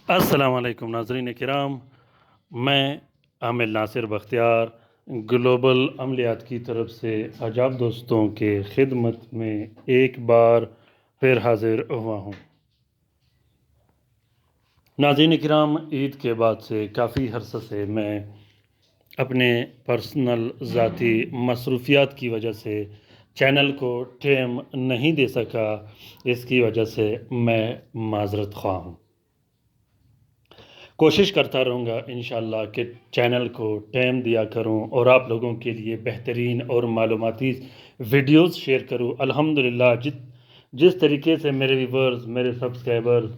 अस्सलाम वालेकुम नाज़रीन किराम, मैं आमिर नासिर बख्तियार ग्लोबल अमलियात की तरफ से आज आप दोस्तों के खिदमत में एक बार फिर हाजिर हुआ हूँ। नाज़रीन किराम, ईद के बाद से काफ़ी अरसे से मैं अपने पर्सनल ज़ाती मसरूफ़ियात की वजह से चैनल को टाइम नहीं दे सका। इसकी वजह से मैं माज़रत ख़्वाह हूँ। कोशिश करता रहूँगा इंशाअल्लाह कि चैनल को टाइम दिया करूँ और आप लोगों के लिए बेहतरीन और मालूमाती वीडियोस शेयर करूँ। अल्हम्दुलिल्लाह जिस तरीके से मेरे व्यूवर्स, मेरे सब्सक्राइबर्स,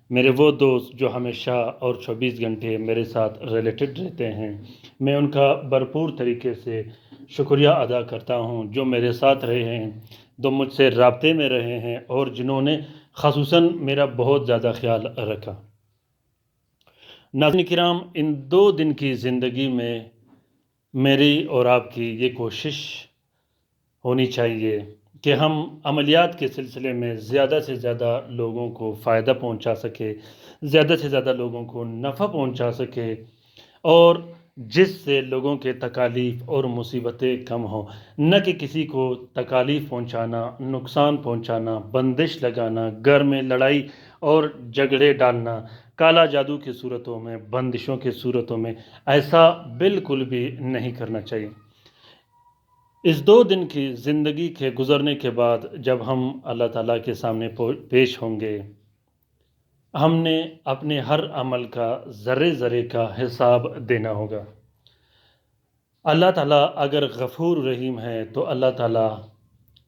मेरे वो दोस्त जो हमेशा और 24 घंटे मेरे साथ रिलेटेड रहते हैं, मैं उनका भरपूर तरीके से शुक्रिया अदा करता हूँ। जो मेरे साथ रहे हैं, जो मुझसे राब्ते में रहे हैं और जिन्होंने ख़ुसूसन मेरा बहुत ज़्यादा ख्याल रखा। नाज़रीन किराम, इन 2 दिन की ज़िंदगी में मेरी और आपकी ये कोशिश होनी चाहिए कि हम अमलियात के सिलसिले में ज़्यादा से ज़्यादा लोगों को फ़ायदा पहुंचा सके, ज़्यादा से ज़्यादा लोगों को नफ़ा पहुंचा सके और जिससे लोगों के तकालीफ़ और मुसीबतें कम हों। न कि किसी को तकालीफ़ पहुंचाना, नुकसान पहुंचाना, बंदिश लगाना, घर में लड़ाई और झगड़े डालना, काला जादू की सूरतों में, बंदिशों की सूरतों में, ऐसा बिल्कुल भी नहीं करना चाहिए। इस 2 दिन की ज़िंदगी के गुज़रने के बाद जब हम अल्लाह ताला के सामने पेश होंगे, हमने अपने हर अमल का ज़र्रे-ज़र्रे का हिसाब देना होगा। अल्लाह ताला अगर गफ़ूर रहीम है तो अल्लाह ताला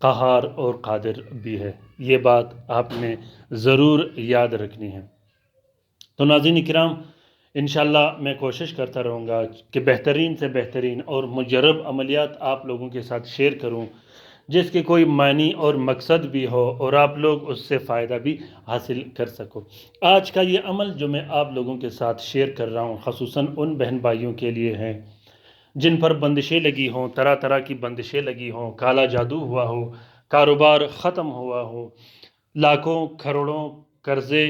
क़हार और क़ादिर भी है। ये बात आपने ज़रूर याद रखनी है। तो नाज़रीन किराम, इंशाअल्लाह मैं कोशिश करता रहूँगा कि बेहतरीन से बेहतरीन और मुजर्रब अमलियात आप लोगों के साथ शेयर करूँ, जिसके कोई मानी और मकसद भी हो और आप लोग उससे फ़ायदा भी हासिल कर सको। आज का ये अमल जो मैं आप लोगों के साथ शेयर कर रहा हूँ, ख़ुसूसन उन बहन भाइयों के लिए है जिन पर बंदिशें लगी हों, तरह तरह की बंदिशें लगी हों, काला जादू हुआ हो, कारोबार ख़त्म हुआ हो, लाखों करोड़ों कर्ज़े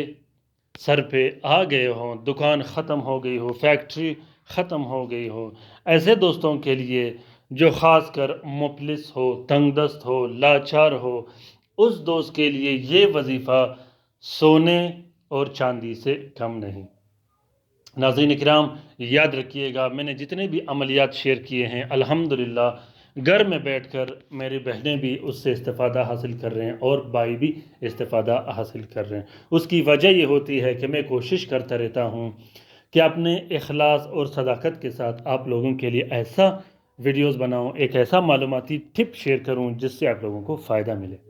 सर पे आ गए हों, दुकान ख़त्म हो गई हो, फैक्ट्री ख़त्म हो गई हो। ऐसे दोस्तों के लिए जो ख़ास कर मुफ़लिस हो, तंगदस्त हो, लाचार हो, उस दोस्त के लिए ये वजीफ़ा सोने और चांदी से कम नहीं। नाज़रीन इकराम, याद रखिएगा, मैंने जितने भी अमलियात शेयर किए हैं, अल्हम्दुलिल्लाह घर में बैठकर मेरी बहनें भी उससे इस्तिफ़ादा हासिल कर रहे हैं और भाई भी इस्तिफ़ादा हासिल कर रहे हैं। उसकी वजह ये होती है कि मैं कोशिश करता रहता हूँ कि अपने इखलास और सदाकत के साथ आप लोगों के लिए ऐसा वीडियोस बनाऊँ, एक ऐसा मालूमाती टिप शेयर करूँ जिससे आप लोगों को फ़ायदा मिले।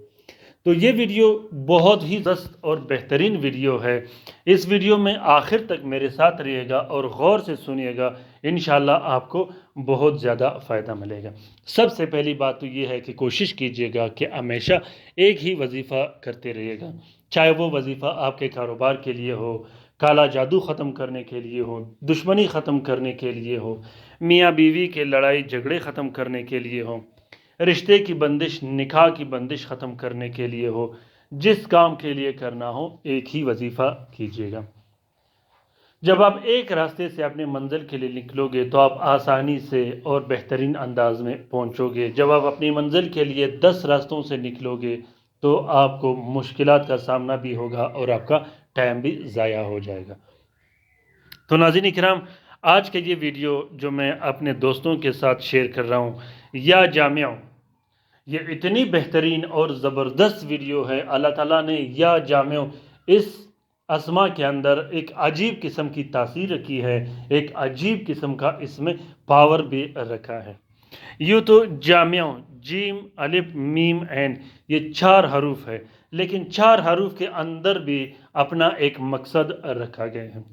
तो ये वीडियो बहुत ही ज़बरदस्त और बेहतरीन वीडियो है। इस वीडियो में आखिर तक मेरे साथ रहिएगा और गौर से सुनिएगा, इंशाअल्लाह आपको बहुत ज़्यादा फ़ायदा मिलेगा। सबसे पहली बात तो ये है कि कोशिश कीजिएगा कि हमेशा एक ही वजीफ़ा करते रहिएगा, चाहे वो वजीफ़ा आपके कारोबार के लिए हो, काला जादू ख़त्म करने के लिए हो, दुश्मनी ख़त्म करने के लिए हो, मियाँ बीवी के लड़ाई झगड़े ख़त्म करने के लिए हो, रिश्ते की बंदिश, निकाह की बंदिश ख़त्म करने के लिए हो, जिस काम के लिए करना हो एक ही वजीफ़ा कीजिएगा। जब आप एक रास्ते से अपने मंजिल के लिए निकलोगे तो आप आसानी से और बेहतरीन अंदाज में पहुंचोगे। जब आप अपनी मंजिल के लिए 10 रास्तों से निकलोगे तो आपको मुश्किलात का सामना भी होगा और आपका टाइम भी ज़ाया हो जाएगा। तो नाज़रीन इकराम, आज का ये वीडियो जो मैं अपने दोस्तों के साथ शेयर कर रहा हूँ, या जामिया, ये इतनी बेहतरीन और ज़बरदस्त वीडियो है। अल्लाह ताला ने या जामिया इस अस्मा के अंदर एक अजीब किस्म की तासीर रखी है, एक अजीब किस्म का इसमें पावर भी रखा है। यूँ तो जामिया, जीम अलिफ मीम ऐन, ये 4 हरूफ है, लेकिन 4 हरूफ के अंदर भी अपना एक मकसद रखा गया है।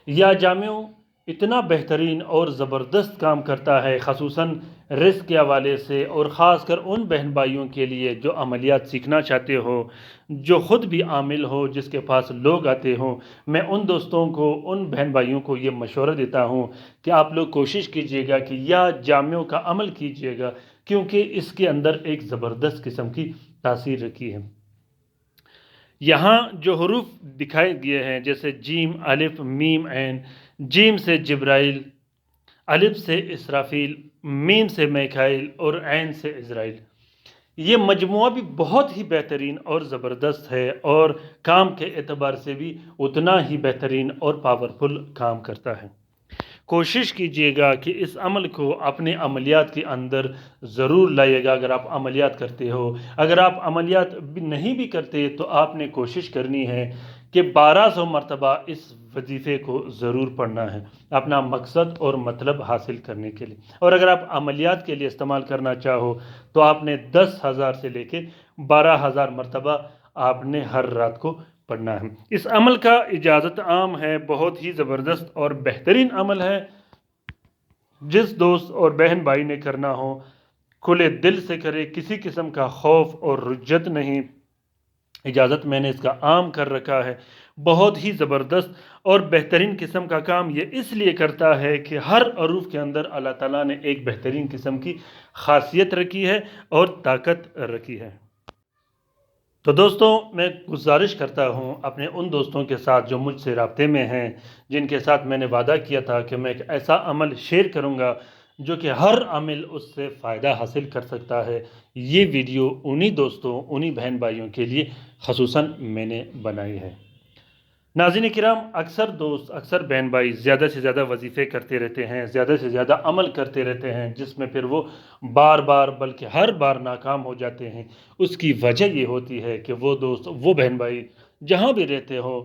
या जामिया इतना बेहतरीन और ज़बरदस्त काम करता है, ख़ुसूसन रिस्क के हवाले से, और ख़ास कर उन बहन भाइयों के लिए जो अमलियात सीखना चाहते हो, जो ख़ुद भी आमिल हो, जिसके पास लोग आते हों। मैं उन दोस्तों को, उन बहन भाइयों को ये मशवरा देता हूँ कि आप लोग कोशिश कीजिएगा कि या जामियों का अमल कीजिएगा, क्योंकि इसके अंदर एक ज़बरदस्त किस्म की तासीर रखी है। یہاں جو حروف دکھائے گئے ہیں جیسے جیم، الف، میم، عین، جیم سے جبرائیل، الف سے اسرافیل، میم سے میکائیل اور عین سے عزرائیل، یہ مجموعہ بھی بہت ہی بہترین اور زبردست ہے اور کام کے اعتبار سے بھی اتنا ہی بہترین اور پاورفل کام کرتا ہے۔ کوشش کیجئے گا کہ اس عمل کو اپنے عملیات کے اندر ضرور لائے گا اگر آپ عملیات کرتے ہو۔ اگر آپ عملیات نہیں بھی کرتے تو آپ نے کوشش کرنی ہے کہ 1200 مرتبہ اس وظیفے کو ضرور پڑھنا ہے اپنا مقصد اور مطلب حاصل کرنے کے لیے۔ اور اگر آپ عملیات کے لیے استعمال کرنا چاہو تو آپ نے 10,000 سے لے کے 12,000 مرتبہ آپ نے ہر رات کو پڑھنا ہے۔ اس عمل کا اجازت عام ہے، بہت ہی زبردست اور بہترین عمل ہے۔ جس دوست اور بہن بھائی نے کرنا ہو کھلے دل سے کرے، کسی قسم کا خوف اور رجت نہیں۔ اجازت میں نے اس کا عام کر رکھا ہے۔ بہت ہی زبردست اور بہترین قسم کا کام یہ اس لیے کرتا ہے کہ ہر حروف کے اندر اللہ تعالیٰ نے ایک بہترین قسم کی خاصیت رکھی ہے اور طاقت رکھی ہے۔ تو دوستوں، میں گزارش کرتا ہوں اپنے ان دوستوں کے ساتھ جو مجھ سے رابطے میں ہیں، جن کے ساتھ میں نے وعدہ کیا تھا کہ میں ایک ایسا عمل شیئر کروں گا جو کہ ہر عامل اس سے فائدہ حاصل کر سکتا ہے، یہ ویڈیو انہی دوستوں، انہی بہن بھائیوں کے لیے خصوصاً میں نے بنائی ہے۔ ناظرین کرام، اکثر دوست، اکثر بہن بھائی زیادہ سے زیادہ وظیفے کرتے رہتے ہیں، زیادہ سے زیادہ عمل کرتے رہتے ہیں، جس میں پھر وہ بار بار بلکہ ہر بار ناکام ہو جاتے ہیں۔ اس کی وجہ یہ ہوتی ہے کہ وہ دوست، وہ بہن بھائی جہاں بھی رہتے ہو،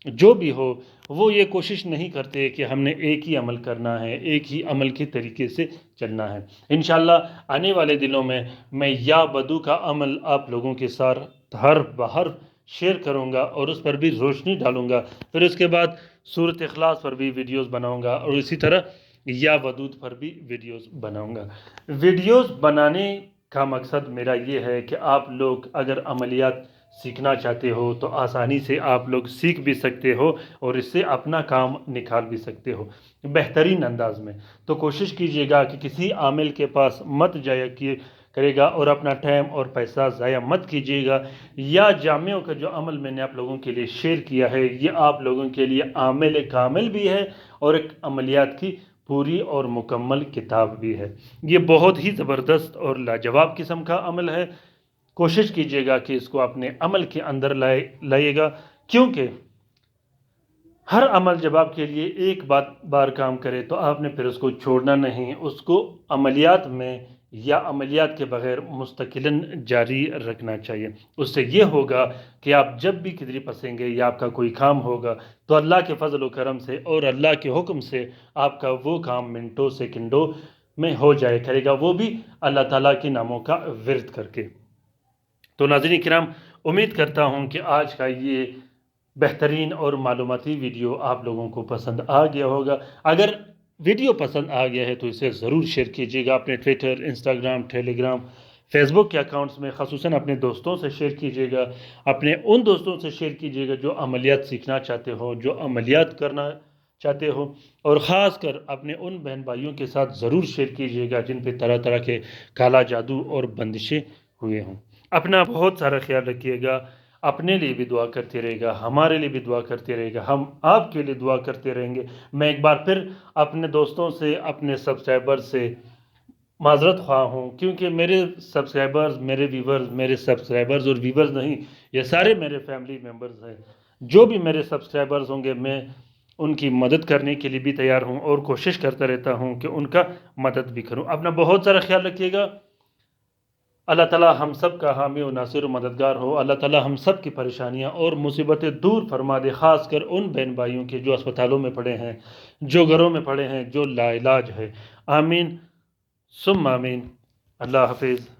جو بھی ہو، وہ یہ کوشش نہیں کرتے کہ ہم نے ایک ہی عمل کرنا ہے، ایک ہی عمل کے طریقے سے چلنا ہے۔ انشاءاللہ آنے والے دنوں میں یا بدو کا عمل آپ لوگوں کے ساتھ ہر بہر شیئر کروں گا اور اس پر بھی روشنی ڈالوں گا۔ پھر اس کے بعد سورۃ اخلاص پر بھی ویڈیوز بناؤں گا اور اسی طرح یا ودود پر بھی ویڈیوز بناؤں گا۔ ویڈیوز بنانے کا مقصد میرا یہ ہے کہ آپ لوگ اگر عملیات سیکھنا چاہتے ہو تو آسانی سے آپ لوگ سیکھ بھی سکتے ہو اور اس سے اپنا کام نکال بھی سکتے ہو بہترین انداز میں۔ تو کوشش کیجئے گا کہ کسی عامل کے پاس مت جایا کرے گا اور اپنا ٹائم اور پیسہ ضائع مت کیجئے گا۔ یا جامعوں کا جو عمل میں نے آپ لوگوں کے لیے شیئر کیا ہے، یہ آپ لوگوں کے لیے عامل کامل بھی ہے اور ایک عملیات کی پوری اور مکمل کتاب بھی ہے۔ یہ بہت ہی زبردست اور لاجواب قسم کا عمل ہے۔ کوشش کیجئے گا کہ اس کو اپنے عمل کے اندر لائے گا، کیونکہ ہر عمل جب آپ کے لیے ایک بار کام کرے تو آپ نے پھر اس کو چھوڑنا نہیں، اس کو عملیات میں یا عملیات کے بغیر مستقلاً جاری رکھنا چاہیے۔ اس سے یہ ہوگا کہ آپ جب بھی کدھر پھنسیں گے یا آپ کا کوئی کام ہوگا تو اللہ کے فضل و کرم سے اور اللہ کے حکم سے آپ کا وہ کام منٹوں سیکنڈوں میں ہو جائے کرے گا، وہ بھی اللہ تعالیٰ کے ناموں کا ورد کر کے۔ تو ناظرین کرام، امید کرتا ہوں کہ آج کا یہ بہترین اور معلوماتی ویڈیو آپ لوگوں کو پسند آ گیا ہوگا۔ اگر ویڈیو پسند آ گیا ہے تو اسے ضرور شیئر کیجئے گا اپنے ٹویٹر، انسٹاگرام، ٹیلی گرام، فیس بک کے اکاؤنٹس میں، خصوصاً اپنے دوستوں سے شیئر کیجئے گا، اپنے ان دوستوں سے شیئر کیجئے گا جو عملیات سیکھنا چاہتے ہو، جو عملیات کرنا چاہتے ہو، اور خاص کر اپنے ان بہن بھائیوں کے ساتھ ضرور شیئر کیجئے گا جن پہ طرح طرح کے کالا جادو اور بندشیں ہوئے ہوں۔ اپنا بہت سارا خیال رکھیے گا، اپنے لیے بھی دعا کرتے رہے گا، ہمارے لیے بھی دعا کرتے رہے گا، ہم آپ کے لیے دعا کرتے رہیں گے۔ میں ایک بار پھر اپنے دوستوں سے، اپنے سبسکرائبر سے معذرت خواہ ہوں، کیونکہ میرے سبسکرائبرز، میرے ویورز، میرے سبسکرائبرز اور ویورز نہیں، یہ سارے میرے فیملی ممبرز ہیں۔ جو بھی میرے سبسکرائبرز ہوں گے میں ان کی مدد کرنے کے لیے بھی تیار ہوں اور کوشش کرتا رہتا ہوں کہ ان کا مدد بھی کروں۔ اپنا بہت سارا خیال رکھیے گا۔ اللہ تعالیٰ ہم سب کا حامی و ناصر و مددگار ہو۔ اللہ تعالیٰ ہم سب کی پریشانیاں اور مصیبتیں دور فرما دے، خاص کر ان بہن بھائیوں کے جو اسپتالوں میں پڑے ہیں، جو گھروں میں پڑے ہیں، جو لا علاج ہے۔ آمین ثم آمین۔ اللہ حافظ۔